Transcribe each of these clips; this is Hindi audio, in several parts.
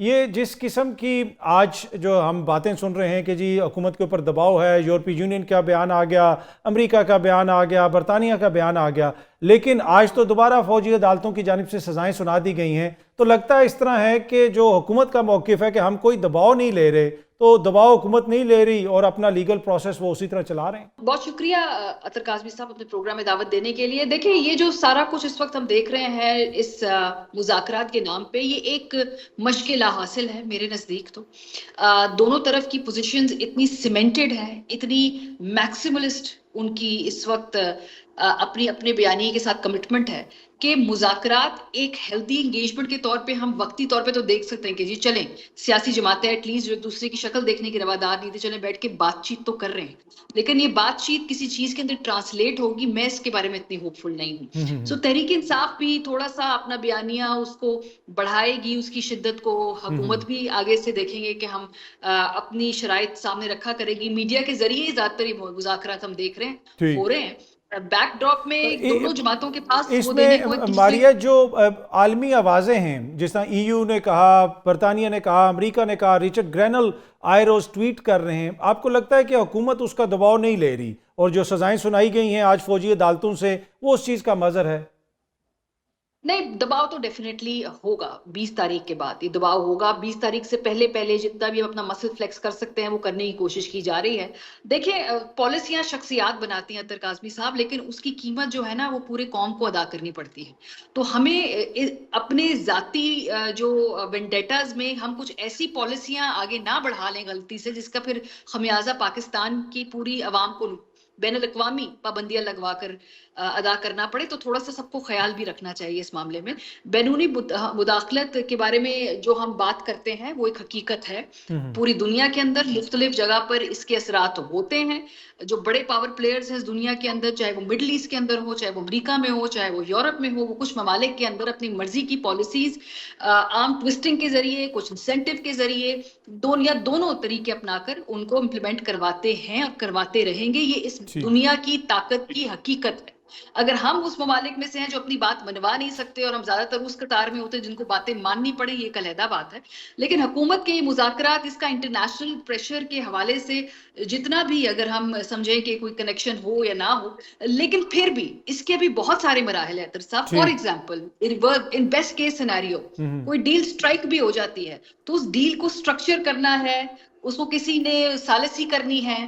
ये जिस किस्म की आज जो हम बातें सुन रहे हैं कि जी हुकूमत के ऊपर दबाव है, यूरोपीय यूनियन का बयान आ गया, अमेरिका का बयान आ गया, बरतानिया का बयान आ गया, लेकिन आज तो दोबारा फौजी अदालतों की जानिब से सजाएं सुना दी गई हैं। तो लगता है इस तरह है कि जो हुकूमत का मौक़िफ़ है कि हम कोई दबाव नहीं ले रहे, तो दबाव हुकूमत नहीं ले रही और अपना लीगल प्रोसेस वो उसी तरह चला रहे हैं। बहुत शुक्रिया अतर काज़मी साहब अपने प्रोग्राम में दावत देने के लिए। देखिए, ये जो सारा कुछ इस वक्त हम देख रहे हैं इस मुज़ाकरात के नाम पे, ये एक मशक़ ला हासिल है मेरे नज़दीक तो। दोनों तरफ की पोजीशंस इतनी सीमेंटेड है, इतनी मैक्सिमलिस्ट उनकी इस वक्त अपनी अपने बयानिए के साथ कमिटमेंट है कि मुज़ाकरात एक हेल्दी एंगेजमेंट के तौर पे हम वक्ती तौर पे तो देख सकते हैं कि जी चलें, सियासी जमातें एटलीस्ट एक दूसरे की शक्ल देखने की रवादार नहीं थी, चलें बैठ के बातचीत तो कर रहे हैं। लेकिन ये बातचीत किसी चीज के अंदर ट्रांसलेट होगी, मैं इसके बारे में इतनी होपफुल नहीं हूँ। सो तहरीक इंसाफ भी थोड़ा सा अपना बयानिया उसको बढ़ाएगी, उसकी शिद्दत को। हुकूमत भी आगे से देखेंगे कि हम अपनी शराइत सामने रखा करेगी। मीडिया के जरिए ज्यादातर ये मुज़ाकरात हम देख रहे हैं हो ठीक। रहे हैं। बैकड्रॉप में दोनों जमातों के पास वो देने को एक इसमें दूसरे। मारिया जो आलमी आवाज़ें हैं, जिस तरह ईयू ने कहा, बरतानिया ने कहा, अमेरिका ने कहा, रिचर्ड ग्रेनल आए रोज ट्वीट कर रहे हैं, आपको लगता है कि हुकूमत उसका दबाव नहीं ले रही और जो सजाएं सुनाई गई हैं आज फौजी अदालतों से, वो उस चीज़ का मज़र है? नहीं, दबाव तो डेफिनेटली होगा। 20 तारीख के बाद ये दबाव होगा। 20 तारीख से पहले पहले जितना भी हम अपना मसल फ्लेक्स कर सकते हैं वो करने की कोशिश की जा रही है। देखिए, पॉलिसियां शख्सियात बनाती हैं अतर काज़मी साहब, लेकिन उसकी कीमत जो है ना वो पूरे कौम को अदा करनी पड़ती है। तो हमें अपने जाती जो वेंडेटाज में हम कुछ ऐसी पॉलिसियां आगे ना बढ़ा लें गलती से, जिसका फिर खमियाजा पाकिस्तान की पूरी आवाम को बैनुल अक़वामी पाबंदियां लगवा कर अदा करना पड़े। तो थोड़ा सा सबको ख्याल भी रखना चाहिए इस मामले में। बैरूनी मुदाखलत के बारे में जो हम बात करते हैं वो एक हकीकत है। पूरी दुनिया के अंदर मुख्तलिफ जगह पर इसके असरात होते हैं। जो बड़े पावर प्लेयर्स हैं इस दुनिया के अंदर, चाहे वो मिडल ईस्ट के अंदर हो, चाहे वो अमेरिका में हो, चाहे वो यूरोप में हो, वो कुछ ममालिक के अंदर अपनी मर्जी की पॉलिसीज आर्म ट्विस्टिंग के जरिए, कुछ इंसेंटिव के जरिए, दोनों तरीके अपनाकर उनको इम्प्लीमेंट करवाते हैं और करवाते रहेंगे। ये इस दुनिया की ताकत की हकीकत है। अगर हम उस ममालिक में से हैं जो अपनी बात मनवा नहीं सकते और हम ज्यादातर उस कतार में होते हैं जिनको बातें माननी पड़े, ये अलहदा बात है। लेकिन हुकूमत के ये मुज़ाकरात, इसका इंटरनेशनल प्रेशर के हवाले से जितना भी अगर हम समझें कि कोई कनेक्शन हो या ना हो, लेकिन फिर भी इसके भी बहुत सारे मराहल है साहब। For example, in best case scenario कोई डील स्ट्राइक भी हो जाती है, तो उस डील को स्ट्रक्चर करना है, उसको किसी ने सालिसी करनी है,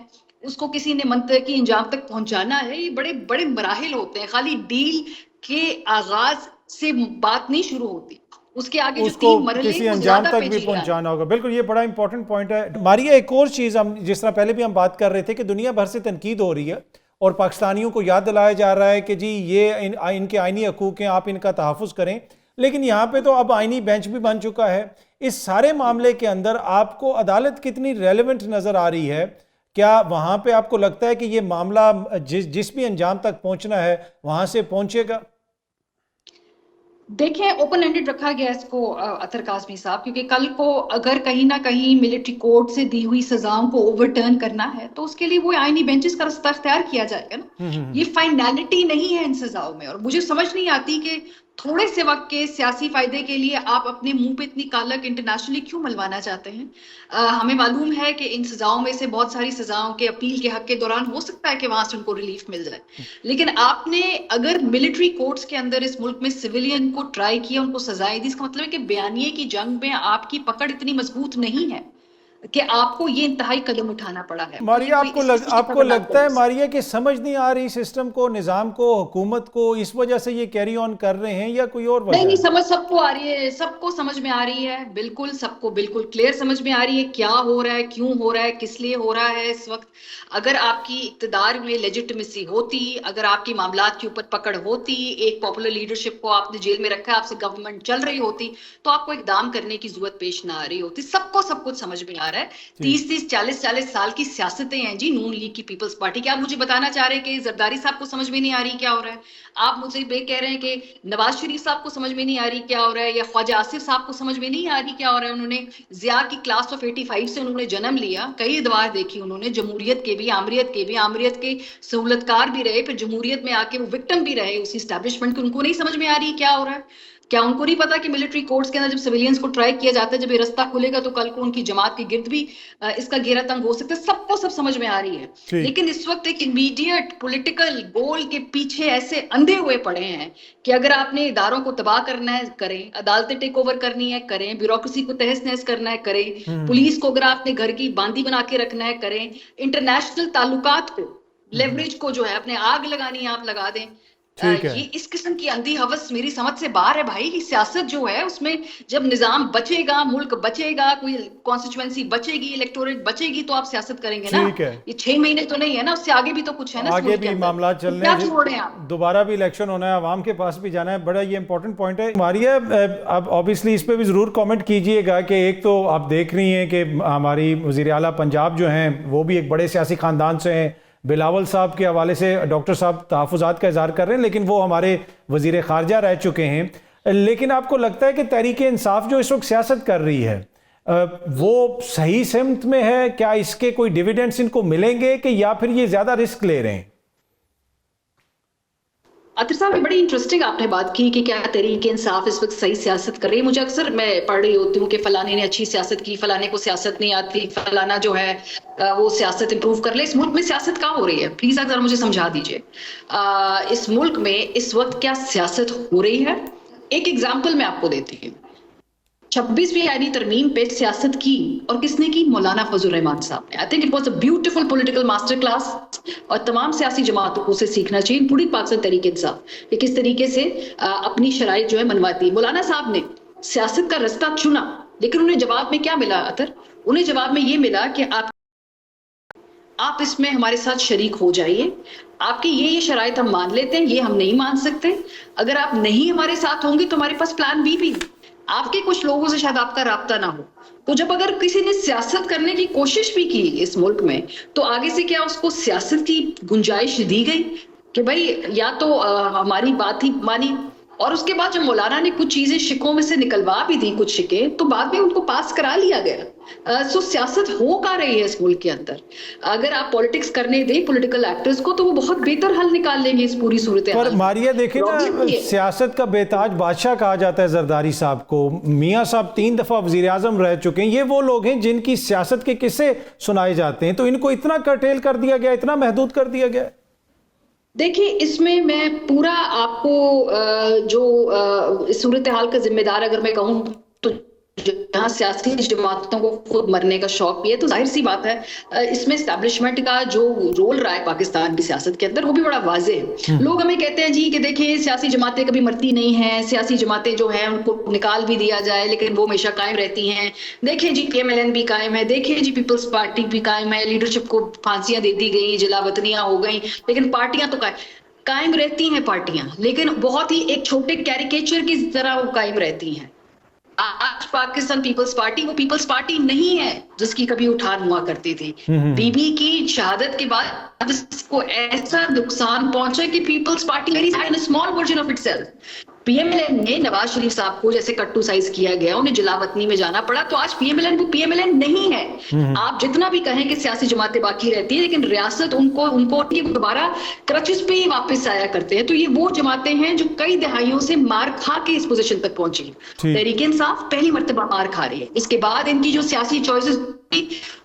उसको किसी ने मंतकी इंजाम तक पहुंचाना है। ये बड़े बड़े मराहिल होते हैं। खाली डील के आगाज से बात नहीं शुरू होती, उसके आगे जो उसको 3 मरहले किसी वो अंजाम ज्यादा तक भी पेचीदा है। पहुंचाना होगा। बिल्कुल, ये बड़ा इंपॉर्टेंट पॉइंट है मारिया। एक और चीज़, हम जिस तरह पहले भी हम बात कर रहे थे कि दुनिया भर से तनकीद हो रही है और पाकिस्तानियों को याद दिलाया जा रहा है कि जी ये इनके आइनी हकूक़ हैं, आप इनका तहफ़्फ़ुज़ करें। लेकिन यहाँ पे तो अब आइनी बेंच भी बन चुका है। इस सारे मामले के अंदर आपको अदालत कितनी रेलिवेंट नज़र आ रही है? क्या वहाँ पे आपको लगता है कि ये मामला जिस भी अंजाम तक पहुँचना है वहाँ से पहुँचेगा? देखें, ओपन एंडेड रखा गया इसको अतर काज़मी साहब, क्योंकि कल को अगर कहीं ना कहीं मिलिट्री कोर्ट से दी हुई सजाओं को ओवरटर्न करना है तो उसके लिए वो आईनी बेंचेस का रास्ता अख्तियार किया जाएगा ना। ये फाइनैलिटी नहीं है इन सजाओं में। और मुझे समझ नहीं आती कि थोड़े से वक्त के सियासी फायदे के लिए आप अपने मुंह पे इतनी कालक इंटरनेशनली क्यों मलवाना चाहते हैं। हमें मालूम है कि इन सजाओं में से बहुत सारी सजाओं के अपील के हक के दौरान हो सकता है कि वहां से उनको रिलीफ मिल जाए, लेकिन आपने अगर मिलिट्री कोर्ट्स के अंदर इस मुल्क में सिविलियन को ट्राई किया, उनको सजाएं दी, इसका मतलब है कि बयानिए की जंग में आपकी पकड़ इतनी मजबूत नहीं है कि आपको ये इंतहाई कदम उठाना पड़ा है। मारिया, आपको खतरनाक लगता है पॉलिसी। मारिया कि समझ नहीं आ रही सिस्टम को, निज़ाम को, हुकूमत को, इस वजह से ये कैरी ऑन कर रहे हैं या कोई और नहीं वजह नहीं, है? समझ सबको आ रही है, सबको समझ में आ रही है, बिल्कुल सबको बिल्कुल क्लियर समझ में आ रही है क्या हो रहा है, क्यों हो रहा है, किस लिए हो रहा है इस वक्त। अगर आपकी इक्तदार में लेजिटिमेसी होती, अगर आपकी मामलात के ऊपर पकड़ होती, एक पॉपुलर लीडरशिप को आपने जेल में रखा, आपसे गवर्नमेंट चल रही होती, तो आपको इकदाम करने की जरूरत पेश ना आ रही होती। सबको सब कुछ समझ में आ रहा है। 30-30, 40-40 साल की सियासतें हैं जी नून लीग की, पीपल्स पार्टी की। आप मुझे बताना चाह रहे हैं कि जरदारी साहब को समझ में नहीं आ रही क्या हो रहा है? आप मुझे ये कह रहे हैं कि नवाज शरीफ साहब को समझ में नहीं आ रही क्या हो रहा है, या ख्वाजा आसिफ साहब को समझ में नहीं आ रही क्या हो रहा है? उन्होंने जिया की क्लास ऑफ 85 से उन्होंने जन्म लिया, कई अदवार देखी उन्होंने, जमहूरियत के भी, आमरीत के भी, आमरीत के सहूलतकार भी रहे, फिर जमहूरियत में आके वो विक्टिम भी रहे उसी एस्टैब्लिशमेंट की। उनको नहीं समझ में आ रही क्या हो रहा है? क्या उनको नहीं पता कि मिलिट्री कोर्ट्स के अंदर जब सिविलियंस को ट्राई किया जाता है, जब ये रास्ता खुलेगा तो कल को उनकी जमात के गिर्द भी इसका घेरा तंग हो सकता है। सबको सब समझ में आ रही है, लेकिन इस वक्त एक इमीडिएट पॉलिटिकल गोल के पीछे ऐसे अंधे हुए पड़े हैं कि अगर आपने इदारों को तबाह करना है करें, अदालतें टेक ओवर करनी है करें, ब्यूरोक्रेसी को तहस नहस करना है करें, पुलिस को अगर आपने घर की बांदी बना के रखना है करें, इंटरनेशनल ताल्लुकात को लेवरेज को जो है अपने आग लगानी है आप लगा दें। ये इस किस्म की अंधी हवस मेरी समझ से बाहर है भाई। कि सियासत जो है उसमें जब निजाम बचेगा, मुल्क बचेगा, कोई कॉन्स्टिट्यूएंसी बचेगी, इलेक्टोरेट बचेगी तो आप सियासत करेंगे ना। ये 6 महीने तो नहीं है ना, उससे आगे भी तो कुछ है ना, आगे भी मामला चलने हैं, छोड़ रहे हैं आप। दोबारा भी इलेक्शन होना है, आवाम के पास भी जाना है। बड़ा ये इंपॉर्टेंट पॉइंट है मारिया। अब ऑब्वियसली इस पे भी जरूर कमेंट कीजिएगा कि एक तो आप देख रही हैं कि हमारी वज़ीर आला पंजाब जो हैं वो भी एक बड़े सियासी खानदान से हैं। बिलावल साहब के हवाले से डॉक्टर साहब तहफ़्फ़ुज़ात का इज़हार कर रहे हैं, लेकिन वो हमारे वज़ीर ख़ारजा रह चुके हैं। लेकिन आपको लगता है कि तहरीक इंसाफ जो इस वक्त सियासत कर रही है वो सही सिमत में है? क्या इसके कोई डिविडेंड्स इनको मिलेंगे कि या फिर ये ज़्यादा रिस्क ले रहे हैं? अतर साहब, बड़ी इंटरेस्टिंग आपने बात की कि क्या तहरीक इंसाफ इस वक्त सही सियासत कर रही है। मुझे अक्सर मैं पढ़ रही होती हूँ कि फलाने ने अच्छी सियासत की, फलाने को सियासत नहीं आती, फलाना जो है वो सियासत इंप्रूव कर ले। इस मुल्क में सियासत कहाँ हो रही है? प्लीज अगर मुझे समझा दीजिए। इस मुल्क में इस वक्त क्या सियासत हो रही है? एक एग्जाम्पल मैं आपको देती हूँ। 26वीं आईनी तरमीम पे सियासत की, और किसने की? मौलाना फजल रहमान साहब ने। I think it was a beautiful political master class, और तमाम सियासी जमातों को उसे सीखना चाहिए, पूरी पाकिस्तान तहरीक इंसाफ कि किस तरीके से अपनी शराइत जो है मनवाती है। मौलाना साहब ने सियासत का रास्ता चुना, लेकिन उन्हें जवाब में क्या मिला अतर? उन्हें जवाब में ये मिला कि आप इसमें हमारे साथ शरीक हो जाइए, आपकी ये शराइत हम मान लेते हैं, ये हम नहीं मान सकते। अगर आप नहीं हमारे साथ होंगे तो हमारे पास प्लान बी भी। आपके कुछ लोगों से शायद आपका राब्ता ना हो, तो जब अगर किसी ने सियासत करने की कोशिश भी की इस मुल्क में, तो आगे से क्या उसको सियासत की गुंजाइश दी गई कि भाई या तो हमारी बात ही मानी। और उसके बाद जब मौलाना ने कुछ चीजें शिकों में से निकलवा भी दी, कुछ शिके, तो बाद में उनको पास करा लिया गया। सो सियासत हो का रही है इस मुल्क के अंदर। अगर आप पॉलिटिक्स करने दें पॉलिटिकल एक्टर्स को, तो वो बहुत बेहतर हल निकाल लेंगे इस पूरी सूरत हाल। पर मारिया देखें ना, सियासत का बेताज बादशाह कहा जाता है जरदारी साहब को। मियाँ साहब 3 दफा वजीर आजम रह चुके हैं। ये वो लोग हैं जिनकी सियासत के किस्से सुनाए जाते हैं, तो इनको इतना कर्टेल कर दिया गया, इतना महदूद कर दिया गया। देखिए, इसमें मैं पूरा आपको जो इस सूरत हाल का जिम्मेदार अगर मैं कहूँ तो जहाँ सियासी जमातों को खुद मरने का शौक भी है, तो जाहिर सी बात है इसमें एस्टैब्लिशमेंट का जो रोल रहा है पाकिस्तान की सियासत के अंदर, वो भी बड़ा वाजे है। लोग हमें कहते हैं जी कि देखिए सियासी जमातें कभी मरती नहीं हैं, सियासी जमातें जो हैं उनको निकाल भी दिया जाए लेकिन वो हमेशा कायम रहती हैं। देखिए जी PMLN भी कायम है, देखिए जी पीपल्स पार्टी भी कायम है, लीडरशिप को फांसियां दे दी गई, जलावतनियां हो गई, लेकिन पार्टियां तो कायम रहती हैं पार्टियां, लेकिन बहुत ही एक छोटे कैरिकेचर की तरह वो कायम रहती हैं। आज पाकिस्तान पीपल्स पार्टी वो पीपल्स पार्टी नहीं है जिसकी कभी उठान हुआ करती थी। बीबी की शहादत के बाद इसको ऐसा नुकसान पहुंचा कि Peoples Party very small version of itself. PMLN ने नवाज शरीफ साहब को जैसे कट्टू साइज किया गया, उन्हें जलावतनी में जाना पड़ा, तो आज PMLN वो PMLN नहीं है। आप जितना भी कहें कि सियासी जमातें बाकी रहती है, लेकिन रियासत उनको दोबारा क्रचेस पे ही वापस आया करते हैं। तो ये वो जमातें हैं जो कई दहाइयों से मार खा के इस पोजीशन तक पहुंची। तहरीक इंसाफ पहली मर्तबा मार खा रही है। इसके बाद इनकी जो सियासी चॉइसेस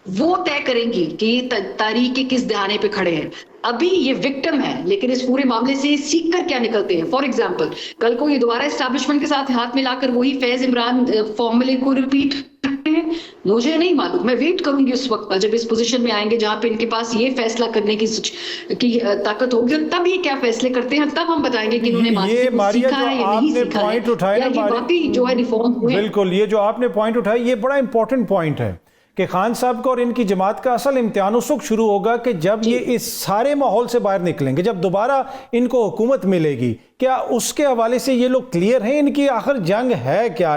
वो तय करेंगी कि तारीख किस दहाने पे खड़े हैं। अभी ये विक्टिम है, लेकिन इस पूरे मामले से सीख कर क्या निकलते हैं। फॉर एग्जाम्पल, कल को ये दोबारा एस्टैब्लिशमेंट के साथ हाथ मिलाकर वही फैज इमरान फॉर्मूले को रिपीट करते हैं, मुझे नहीं मालूम। मैं वेट करूंगी उस वक्त जब इस पोजीशन में आएंगे जहां पे इनके पास ये फैसला करने की ताकत होगी, तब ये क्या फैसले करते हैं, तब हम बताएंगे कि इन्होंने सीखा है या नहीं सीखा है, या ये बाकी जो है रिफॉर्म हुए। बिल्कुल, ये जो आपने पॉइंट उठाया ये बड़ा इंपॉर्टेंट पॉइंट है कि खान साहब का और इनकी जमात का असल इम्तिहान उस वक्त शुरू होगा कि जब ये इस सारे माहौल से बाहर निकलेंगे, जब दोबारा इनको हुकूमत मिलेगी। क्या उसके हवाले से ये लोग क्लियर हैं? इनकी आखिर जंग है क्या?